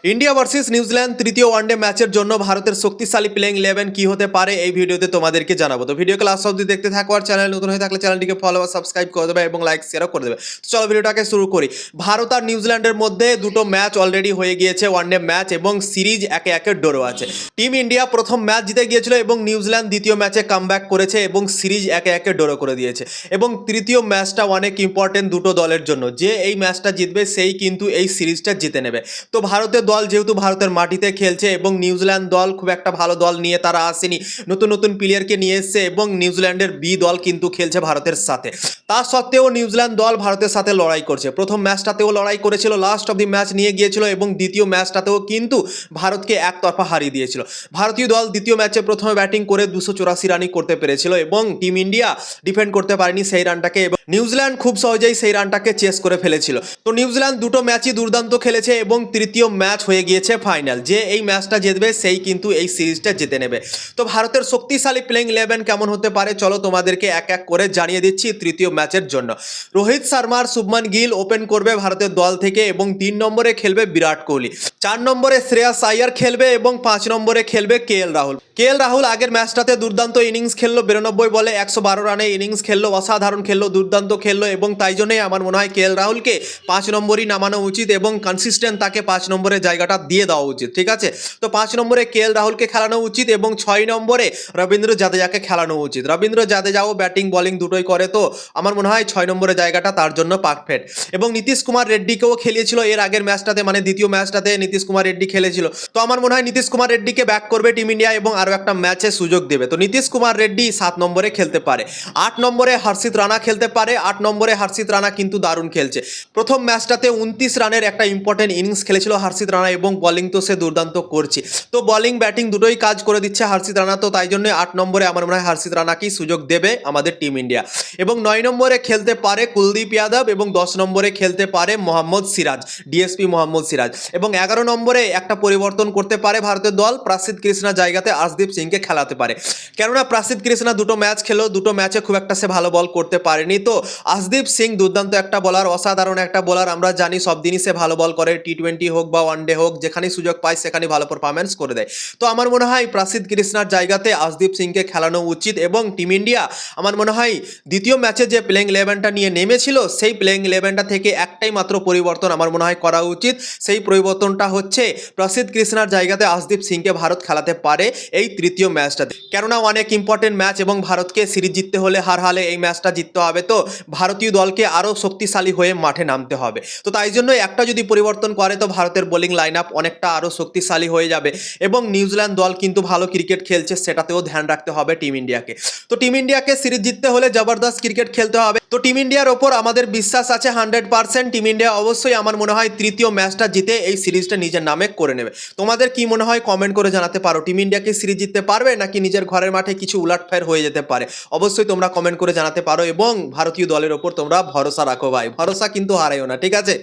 India versus New Zealand তৃতীয় one day ম্যাচের জন্য ভারতের শক্তিশালী প্লেইং 11 কি হতে পারে এই ভিডিওতে তোমাদেরকে জানাবো। তো ভিডিওকে লাস্ট অবধি দেখতে থাকো, আর চ্যানেল নতুন হয়ে থাকলে চ্যানেলটিকে ফলো বা সাবস্ক্রাইব করে দেবে এবং লাইক শেয়ারও করে দেবে। তো চলো ভিডিওটাকে শুরু করি। ভারত আর নিউজিল্যান্ডের মধ্যে দুটো ম্যাচ অলরেডি হয়ে গিয়েছে, ওয়ানডে ম্যাচ, এবং সিরিজ একে একে ড্র আছে। টিম ইন্ডিয়া প্রথম ম্যাচ জিতে গিয়েছিল এবং নিউজিল্যান্ড দ্বিতীয় ম্যাচে কামব্যাক করেছে এবং সিরিজ একে একে ড্র করে দিয়েছে। এবং তৃতীয় ম্যাচটা অনেক ইম্পর্টেন্ট দুটো দলের জন্য, যে এই ম্যাচটা জিতবে সেই কিন্তু এই সিরিজটা জিতে নেবে। তো ভারতের দল যেহেতু ভারতের মাটিতে খেলছে এবং নিউজিল্যান্ড দল খুব একটা ভালো দল নিয়ে তারা আসেনি, নতুন নতুন প্লেয়ারকে নিয়ে এসছে এবং নিউজিল্যান্ডের বি দল কিন্তু খেলছে ভারতের সাথে। তা সত্ত্বেও নিউজিল্যান্ড দল ভারতের সাথে লড়াই করছে। প্রথম ম্যাচটাতেও লড়াই করেছিল, লাস্ট অব দি ম্যাচ নিয়ে গিয়েছিল এবং দ্বিতীয় ম্যাচটাতেও কিন্তু ভারতকে একতরফা হারিয়ে দিয়েছিল। ভারতীয় দল দ্বিতীয় ম্যাচে প্রথমে ব্যাটিং করে 284 রানই করতে পেরেছিল এবং টিম ইন্ডিয়া ডিফেন্ড করতে পারেনি সেই রানটাকে, এবং নিউজিল্যান্ড খুব সহজেই সেই রানটাকে চেস করে ফেলেছিল। তো নিউজিল্যান্ড দুটো ম্যাচই দুর্দান্ত খেলেছে এবং তৃতীয় ম্যাচ হয়ে গিয়েছে ফাইনাল, যে এই ম্যাচটা জিতবে সেই কিন্তু এই সিরিজটা জিতে নেবে। তো ভারতের শক্তিশালী প্লেইং 11 কেমন হতে পারে চলো তোমাদেরকে এক এক করে জানিয়ে দিচ্ছি তৃতীয় ম্যাচের জন্য। রোহিত শর্মার শুভমান গিল ওপেন করবে ভারতের দল থেকে এবং 3 নম্বরে খেলবে বিরাট কোহলি, 4 নম্বরে শ্রেয়াস আইয়ার খেলবে এবং 5 নম্বরে খেলবে কে এল রাহুল আগের ম্যাচটাতে দুর্দান্ত ইনিংস খেললো, 92 বলে 112 রানে ইনিংস খেললো, অসাধারণ খেললো, দুর্দান্ত খেললো, এবং তাই জন্যই আমার মনে হয় কে.এল.রাহুলকে 5 নম্বরই নামানো উচিত এবং কনসিস্টেন্ট তাকে 5 নম্বরের জায়গাটা দিয়ে দেওয়া উচিত। ঠিক আছে, তো 5 নম্বরে কে.এল.রাহুলকে খেলানো উচিত এবং 6 নম্বরে রবীন্দ্র জাদেজাকে খেলানো উচিত। রবীন্দ্র জাদেজাও ব্যাটিং বলিং দুটোই করে, তো আমার মনে হয় 6 নম্বরের জায়গাটা তার জন্য পারফেক্ট। এবং নীতিশ কুমার রেড্ডিকেও খেলিয়েছিল এর আগের ম্যাচটাতে, মানে দ্বিতীয় ম্যাচটাতে নীতিশ কুমার রেড্ডি খেলেছিল। তো আমার মনে হয় নীতিশ কুমার রেড্ডিকে ব্যাক করবে টিম ইন্ডিয়া এবং আরও একটা ম্যাচে সুযোগ দেবে। তো নীতিশ কুমার রেড্ডি 7 নম্বরে খেলতে পারে, 8 নম্বরে হর্ষিত রানা খেলতে পারে। 8 নম্বরে হর্ষিত রানা কিন্তু দারুণ খেলছে। প্রথম ম্যাচটাতে 29 রানের একটা ইম্পর্টেন্ট ইনিংস খেলেছিল হর্ষিত রানা এবং বলিং তো সে দুর্দান্ত করছে। তো বলিং ব্যাটিং দুটোই কাজ করে দিচ্ছে হর্ষিত রানা, তো তাই জন্য 8 নম্বরে আমার মনে হয় হর্ষিত রানাকেই সুযোগ দেবে আমাদের টিম ইন্ডিয়া। এবং 9 নম্বরে খেলতে পারে কুলদীপ যাদব এবং 10 নম্বরে খেলতে পারে মোহাম্মদ সিরাজ, ডিএসপি মোহাম্মদ সিরাজ। এবং 11 নম্বরে একটা পরিবর্তন করতে পারে ভারতের দল, প্রসিদ্ধ কৃষ্ণা জায়গাতে আশদীপ সিংকে খেলাতে পারে। কেননা প্রসিদ্ধ কৃষ্ণা দুটো ম্যাচ খেলো, দুটো ম্যাচে খুব একটা সে ভালো বল করতে পারেনি। তো আশদীপ সিং দুর্দান্ত একটা বোলার, অসাধারণ একটা বোলার, আমরা জানি সব দিনই সে ভালো বল করে, টি20 হোক বা ওয়ানডে হোক, যেখানেই সুযোগ পায় সেখানে ভালো পারফরমেন্স করে দেয়। তো আমার মনে হয় প্রসিদ্ধ কৃষ্ণার জায়গাতে আশদীপ সিংকে খেলানো উচিত এবং টিম ইন্ডিয়া আমার মনে হয় দ্বিতীয় ম্যাচে যে প্লেইং 11টা নিয়ে নেমেছিল সেই প্লেইং 11টা থেকে একটাই মাত্র পরিবর্তন আমার মনে হয় করা উচিত। সেই পরিবর্তনটা হচ্ছে প্রসিদ্ধ কৃষ্ণার জায়গাতে আশদীপ সিংকে ভারত খেলাতে পারে এই তৃতীয় ম্যাচটাতে। কেননা অনেক ইম্পর্টেন্ট ম্যাচ এবং ভারতকে সিরিজ জিততে হলে হার হালে এই ম্যাচটা জিততে হবে। তো ভারতীয় দলকে আরও শক্তিশালী হয়ে মাঠে নামতে হবে। তো তাই জন্য একটা যদি পরিবর্তন করে তো ভারতের বোলিং লাইন আপ অনেকটা আরও শক্তিশালী হয়ে যাবে। এবং নিউজিল্যান্ড দল কিন্তু ভালো ক্রিকেট খেলছে, সেটাতেও ধ্যান রাখতে হবে টিম ইন্ডিয়াকে। তো টিম ইন্ডিয়াকে সিরিজ জিততে হলে জবরদস্ত ক্রিকেট খেলতে হবে। তো টিম ইন্ডিয়ার ওপর আমাদের বিশ্বাস আছে 100%। টিম ইন্ডিয়া অবশ্যই আমার মনে হয় তৃতীয় ম্যাচটা জিতে এই সিরিজটা নিজের নামে করে নেবে। তোমাদের কি মনে হয় কমেন্ট করে জানাতে পারো, টিম ইন্ডিয়া কি সিরিজ জিততে পারবে নাকি নিজের ঘরের মাঠে কিছু উলাটফের হয়ে যেতে পারে? অবশ্যই তোমরা কমেন্ট করে জানাতে পারো এবং ভারতীয় দলের ওপর তোমরা ভরসা রাখো ভাই, ভরসা কিন্তু হারাইও না, ঠিক আছে।